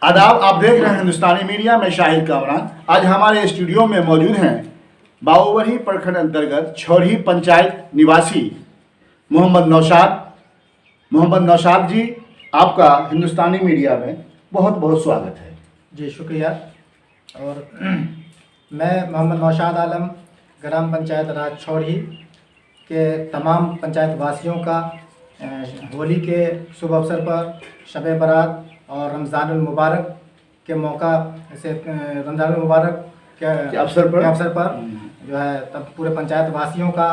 आदाब, आप देख रहे हैं हिंदुस्तानी मीडिया में शाहिद कामरान। आज हमारे स्टूडियो में मौजूद हैं बाबूबरही प्रखंड अंतर्गत छौरही पंचायत निवासी मोहम्मद नौशाद। मोहम्मद नौशाद जी, आपका हिंदुस्तानी मीडिया में बहुत बहुत स्वागत है। जी शुक्रिया। और मैं मोहम्मद नौशाद आलम ग्राम पंचायत राज छौरही के तमाम पंचायत वासियों का होली के शुभ अवसर पर शब बारात और रमज़ानुल मुबारक के मौका से रमज़ानुल मुबारक के अवसर पर जो है तब पूरे पंचायत वासियों का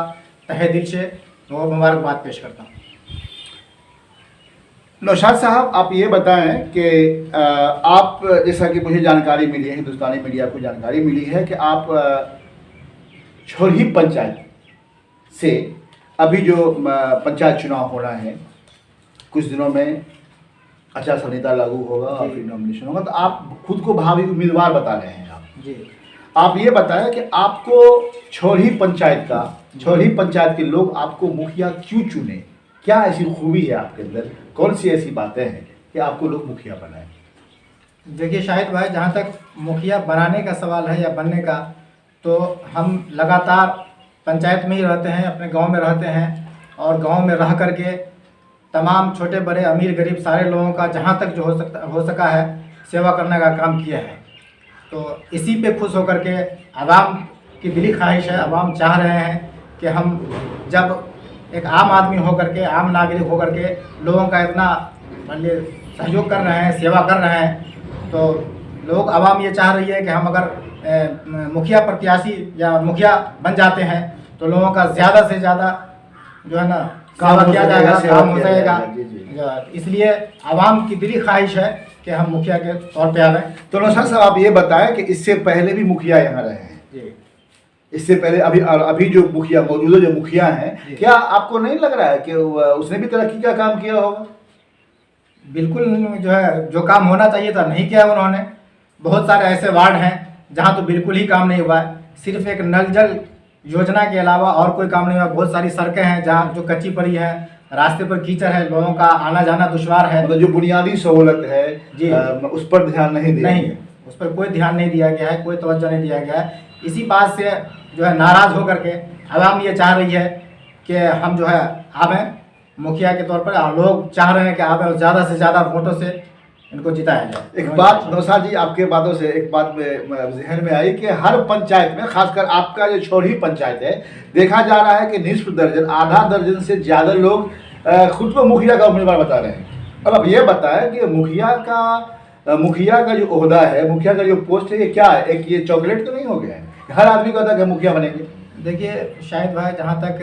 तहे दिल से मुबारकबाद पेश करता हूँ। नौशाद साहब, आप ये बताएं कि आप, जैसा कि मुझे जानकारी मिली है, हिंदुस्तानी मीडिया को जानकारी मिली है कि आप छौरही पंचायत से अभी जो पंचायत चुनाव हो रहा है, कुछ दिनों में आचार संहिता लागू होगा और फिर नॉमिनेशन होगा, तो आप खुद को भावी उम्मीदवार बता रहे हैं। आप जी, आप ये बताएं कि आपको छौरही पंचायत के लोग आपको मुखिया क्यों चुने? क्या ऐसी खूबी है आपके अंदर, कौन सी ऐसी बातें हैं कि आपको लोग मुखिया बनाए? देखिए शाहिद भाई, जहाँ तक मुखिया बनाने का सवाल है या बनने का, तो हम लगातार पंचायत में ही रहते हैं, अपने गांव में रहते हैं और गांव में रह करके तमाम छोटे बड़े अमीर गरीब सारे लोगों का जहाँ तक जो हो सका है सेवा करने का काम किया है। तो इसी पे खुश होकर के आवाम की दिली ख्वाहिश है, आवाम चाह रहे हैं कि हम जब एक आम आदमी होकर के, आम नागरिक होकर के लोगों का इतना मान लीजिए सहयोग कर रहे हैं, सेवा कर रहे हैं, तो लोग आवाम ये चाह रही है कि हम अगर मुखिया प्रत्याशी या मुखिया बन जाते हैं तो लोगों का ज़्यादा से ज़्यादा जो है ना सेवा किया जाएगा, काम हो जाएगा। इसलिए आवाम की दिली ख्वाहिश है कि हम मुखिया के तौर पे आ रहे हैं। तो नौशाद साहब, आप ये बताएं कि इससे पहले भी मुखिया यहाँ रहे हैं जी। इससे पहले अभी जो मुखिया मौजूदा जो मुखिया हैं, क्या आपको नहीं लग रहा है कि उसने भी तरक्की का काम किया होगा? बिल्कुल, जो है जो काम होना चाहिए था नहीं किया उन्होंने। बहुत सारे ऐसे वार्ड हैं जहाँ तो बिल्कुल ही काम नहीं हुआ है, सिर्फ एक नल जल योजना के अलावा और कोई काम नहीं हुआ। बहुत सारी सड़कें हैं जहाँ जो कच्ची पड़ी है, रास्ते पर कीचड़ है, लोगों का आना जाना दुश्वार है। मतलब जो बुनियादी सहूलत है जी, उस पर ध्यान नहीं दिया, नहीं, उस पर कोई ध्यान नहीं दिया गया है, कोई तवज्जो नहीं दिया गया है। इसी बात से जो है नाराज़ होकर के आवाम ये चाह रही है कि हम जो है आवें मुखिया के तौर पर, और लोग चाह रहे हैं कि आवें और ज़्यादा से ज़्यादा वोटों से इनको जिताया जाए। एक बात नौशाद जी, आपके बातों से एक बात में जहन में आई कि हर पंचायत में, खासकर आपका जो छौरही पंचायत है, देखा जा रहा है कि निस्फ दर्जन, आधा दर्जन से ज़्यादा लोग खुद को मुखिया का उम्मीदवार बता रहे हैं। अब आप ये बताएं कि मुखिया का जो ओहदा है, मुखिया का जो पोस्ट है, ये क्या है? एक ये चॉकलेट तो नहीं हो गया है? हर आदमी कहता है कि मुखिया बनेंगे। देखिए शाहिद भाई, जहाँ तक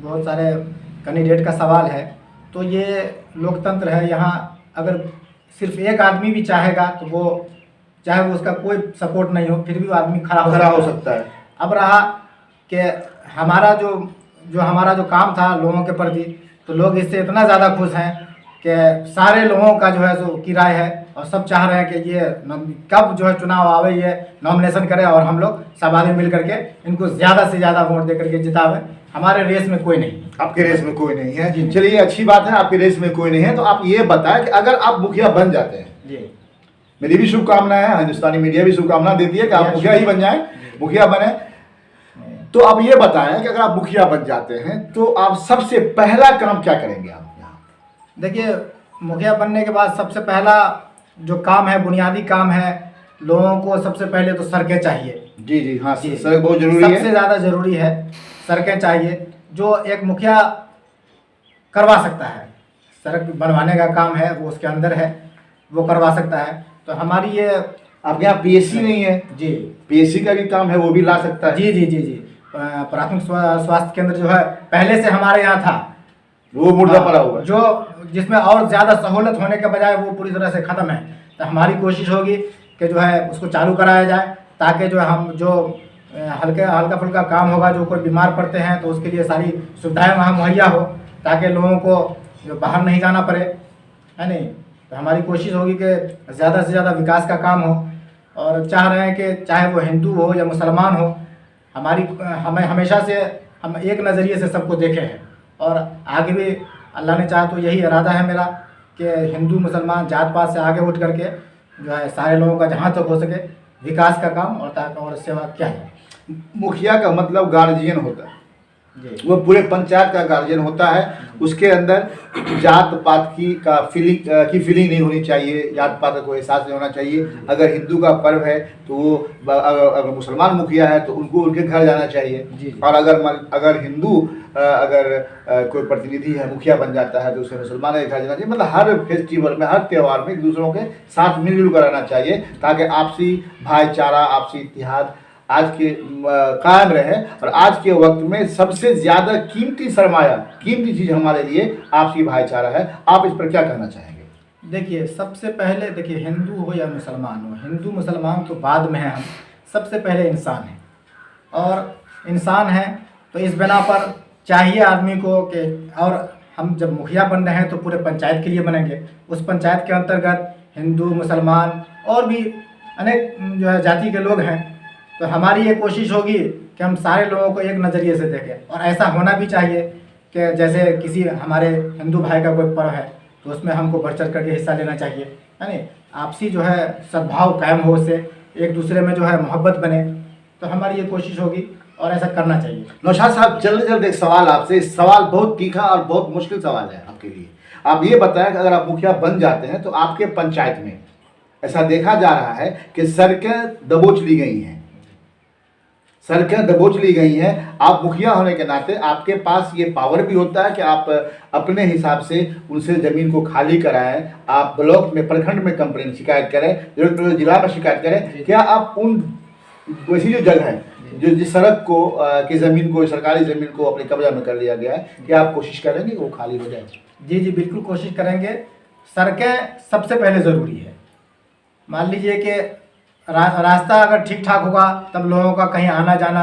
बहुत सारे कैंडिडेट का सवाल है, तो ये लोकतंत्र है। यहाँ अगर सिर्फ एक आदमी भी चाहेगा तो वो, चाहे वो उसका कोई सपोर्ट नहीं हो, फिर भी वो आदमी खड़ा हो सकता है। अब रहा कि हमारा जो काम था लोगों के प्रति, तो लोग इससे इतना ज़्यादा खुश हैं कि सारे लोगों का जो है सो की राय है और सब चाह रहे हैं कि ये कब जो है चुनाव आवे, ये नॉमिनेशन करे और हम लोग सब आदमी मिल करके इनको ज़्यादा से ज़्यादा वोट दे करके जितावे। हमारे रेस में कोई नहीं। आपके रेस में कोई नहीं है? चलिए, अच्छी बात है, आपके रेस में कोई नहीं है। तो आप ये बताएं कि अगर आप मुखिया बन जाते हैं, जी, मेरी भी शुभकामनाएं हैं, हिंदुस्तानी मीडिया भी शुभकामना देती है कि आप मुखिया ही बन जाएं, मुखिया बने। तो आप ये बताएं कि अगर आप मुखिया बन जाते हैं तो आप सबसे पहला काम क्या करेंगे? आप देखिए, मुखिया बनने के बाद सबसे पहला जो काम है, बुनियादी काम है, लोगों को सबसे पहले तो सड़कें चाहिए। जी जी, हाँ, सड़क बहुत जरूरी है, सबसे ज़्यादा ज़रूरी है। सड़कें चाहिए, जो एक मुखिया करवा सकता है। सड़क बनवाने का काम है वो उसके अंदर है, वो करवा सकता है। तो हमारी ये, आपके यहाँ पीएससी नहीं है? जी, पीएससी का भी काम है, वो भी ला सकता है। जी जी जी जी। प्राथमिक स्वास्थ्य केंद्र जो है पहले से हमारे यहाँ था, वो मुर्दा पड़ा हुआ है, जो जिसमें और ज़्यादा सहूलत होने के बजाय वो पूरी तरह से ख़त्म है। तो हमारी कोशिश होगी कि जो है उसको चालू कराया जाए, ताकि जो हम जो हल्का फुल्का काम होगा, जो कोई बीमार पड़ते हैं तो उसके लिए सारी सुविधाएं वहाँ मुहैया हो, ताकि लोगों को जो बाहर नहीं जाना पड़े, है नहीं। तो हमारी कोशिश होगी कि ज़्यादा से ज़्यादा विकास का काम हो, और चाह रहे हैं कि चाहे वो हिंदू हो या मुसलमान हो, हमें हमेशा से हम एक नज़रिए से सबको देखे हैं, और आगे भी अल्लाह ने चाहा तो यही इरादा है मेरा कि हिंदू मुसलमान जात पात से आगे उठ करके जो है सारे लोगों का जहाँ तक हो सके विकास का काम और सेवा क्या है। मुखिया का मतलब गार्जियन होता है, जी वो पूरे पंचायत का गार्जियन होता है। उसके अंदर जात पात की फीलिंग नहीं होनी चाहिए, जात पात का कोई एहसास नहीं होना चाहिए। अगर हिंदू का पर्व है तो वो अगर मुसलमान मुखिया है तो उनको उनके घर जाना चाहिए। जी। और अगर हिंदू कोई प्रतिनिधि है मुखिया बन जाता है तो उसे मुसलमान के घर जाना चाहिए। मतलब हर फेस्टिवल में, हर त्यौहार में एक दूसरों के साथ मिलजुल कर रहना चाहिए, ताकि आपसी भाईचारा, आपसी इतिहाद आज के कायम रहे। और आज के वक्त में सबसे ज़्यादा कीमती सरमाया, कीमती चीज़ हमारे लिए आपसी भाईचारा है। आप इस पर क्या कहना चाहेंगे? देखिए, सबसे पहले देखिए, हिंदू हो या मुसलमान हो, हिंदू मुसलमान तो बाद में है, हम सबसे पहले इंसान हैं। और इंसान हैं तो इस बिना पर चाहिए आदमी को कि, और हम जब मुखिया बन रहे हैं तो पूरे पंचायत के लिए बनेंगे। उस पंचायत के अंतर्गत हिंदू, मुसलमान और भी अनेक जो है जाति के लोग हैं। तो हमारी ये कोशिश होगी कि हम सारे लोगों को एक नज़रिए से देखें। और ऐसा होना भी चाहिए कि जैसे किसी हमारे हिंदू भाई का कोई पर्व है तो उसमें हमको बढ़ चढ़ करके हिस्सा लेना चाहिए, है नहीं। आपसी जो है सद्भाव कायम हो, उससे एक दूसरे में जो है मोहब्बत बने। तो हमारी ये कोशिश होगी और ऐसा करना चाहिए। नौशाद साहब, जल्द जल्द एक सवाल आपसे, इस सवाल बहुत तीखा और बहुत मुश्किल सवाल है आपके लिए। आप ये बताएं कि अगर आप मुखिया बन जाते हैं तो आपके पंचायत में ऐसा देखा जा रहा है कि सड़कें दबोच ली गई हैं, सड़कें दबोच ली गई हैं। आप मुखिया होने के नाते आपके पास ये पावर भी होता है कि आप अपने हिसाब से उनसे ज़मीन को खाली कराएं, आप ब्लॉक में, प्रखंड में कंप्लेंट शिकायत करें, जरूरत जिला में शिकायत करें। क्या आप उन वैसी जो जगह है, जो जिस सड़क को की ज़मीन को, सरकारी ज़मीन को अपने कब्जा में कर लिया गया है, क्या आप कोशिश करेंगे कि वो खाली हो जाए? जी जी, बिल्कुल कोशिश करेंगे। सड़कें सबसे पहले ज़रूरी है। मान लीजिए कि रास्ता अगर ठीक ठाक होगा तब लोगों का कहीं आना जाना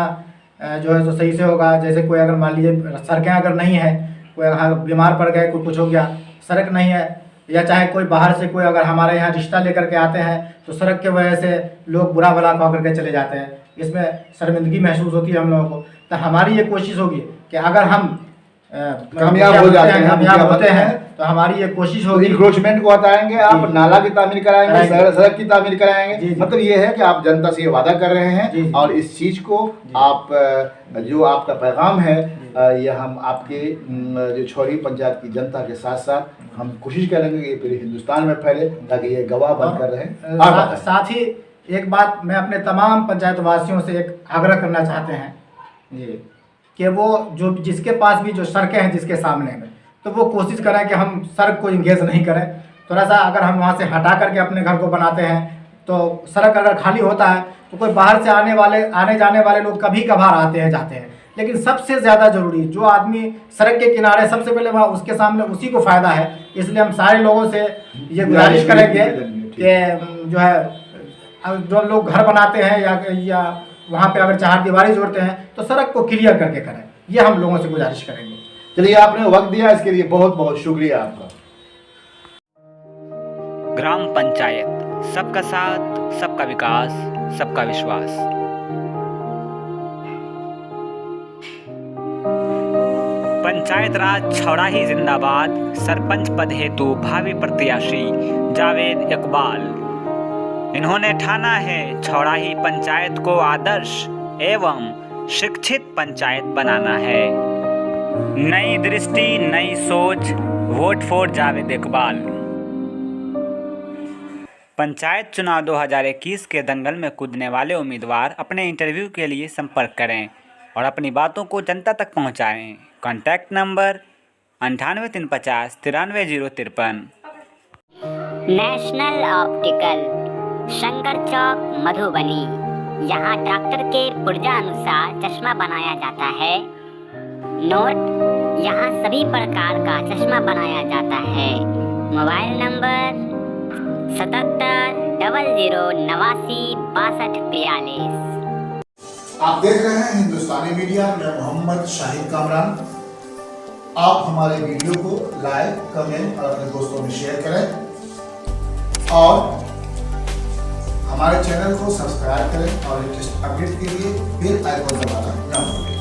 जो है तो सही से होगा। जैसे कोई अगर मान लीजिए सड़कें अगर नहीं है, कोई अगर बीमार पड़ गए, कोई कुछ हो गया, सड़क नहीं है, या चाहे कोई बाहर से कोई अगर हमारे यहाँ रिश्ता लेकर के आते हैं तो सड़क के वजह से लोग बुरा भला कह करके चले जाते हैं, इसमें शर्मिंदगी महसूस होती है हम लोगों को। तो हमारी ये कोशिश होगी कि अगर हम कामयाब होते हैं तो हमारी ये कोशिश होगी, इंक्रोचमेंट को हटाएंगे, आप नाला की तामीर कराएंगे, सड़क की तामीर कराएंगे। मतलब ये है कि आप जनता से ये वादा कर रहे हैं और इस चीज़ को आप जो आपका पैगाम है ये हम आपके जो छौरी पंचायत की जनता के साथ साथ हम कोशिश करेंगे कि ये पूरे हिंदुस्तान में फैले, ताकि ये गवाह बनकर रहे। साथ ही एक बात मैं अपने तमाम पंचायत वासियों से एक आग्रह करना चाहते हैं जी, कि वो जो जिसके पास भी जो सड़कें हैं जिसके सामने में, तो वो कोशिश करें कि हम सड़क को इंगेज नहीं करें। थोड़ा सा अगर हम वहाँ से हटा करके अपने घर को बनाते हैं तो सड़क अगर खाली होता है तो कोई बाहर से आने जाने वाले लोग कभी कभार आते हैं जाते हैं, लेकिन सबसे ज़्यादा ज़रूरी जो आदमी सड़क के किनारे सबसे पहले वहाँ उसके सामने उसी को फ़ायदा है। इसलिए हम सारे लोगों से ये गुजारिश करेंगे कि जो है जो लोग घर बनाते हैं या वहाँ पे अगर चार दीवारी जोड़ते हैं तो सड़क को क्लियर करके करें, ये हम लोगों से गुजारिश करेंगे। चलिए, आपने वक्त दिया, इसके लिए बहुत बहुत शुक्रिया आपका। ग्राम पंचायत, सबका साथ, सबका विकास, सबका विश्वास। पंचायत राज छौड़ाही जिंदाबाद। सरपंच पद हेतु भावी प्रत्याशी जावेद इकबाल। इन्होंने ठाना है छौड़ाही पंचायत को आदर्श एवं शिक्षित पंचायत बनाना है। नई दृष्टि, नई सोच, वोट फॉर जावेद इकबाल। पंचायत चुनाव 2021 के दंगल में कूदने वाले उम्मीदवार अपने इंटरव्यू के लिए संपर्क करें और अपनी बातों को जनता तक पहुंचाएं। Contact number 98 350 93 053। National optical, Shankar Chowk, Madhubani. यहाँ डॉक्टर के पुर्जा अनुसार चश्मा बनाया जाता है। नोट, यहाँ सभी प्रकार का चश्मा बनाया जाता है। Mobile number 77 00 89 62 42। आप देख रहे हैं हिंदुस्तानी मीडिया, मैं मोहम्मद शाहिद कामरान। आप हमारे वीडियो को लाइक, कमेंट और अपने दोस्तों में शेयर करें और हमारे चैनल को सब्सक्राइब करें और लेटेस्ट अपडेट के लिए बेल आइकन दबाना न भूलें।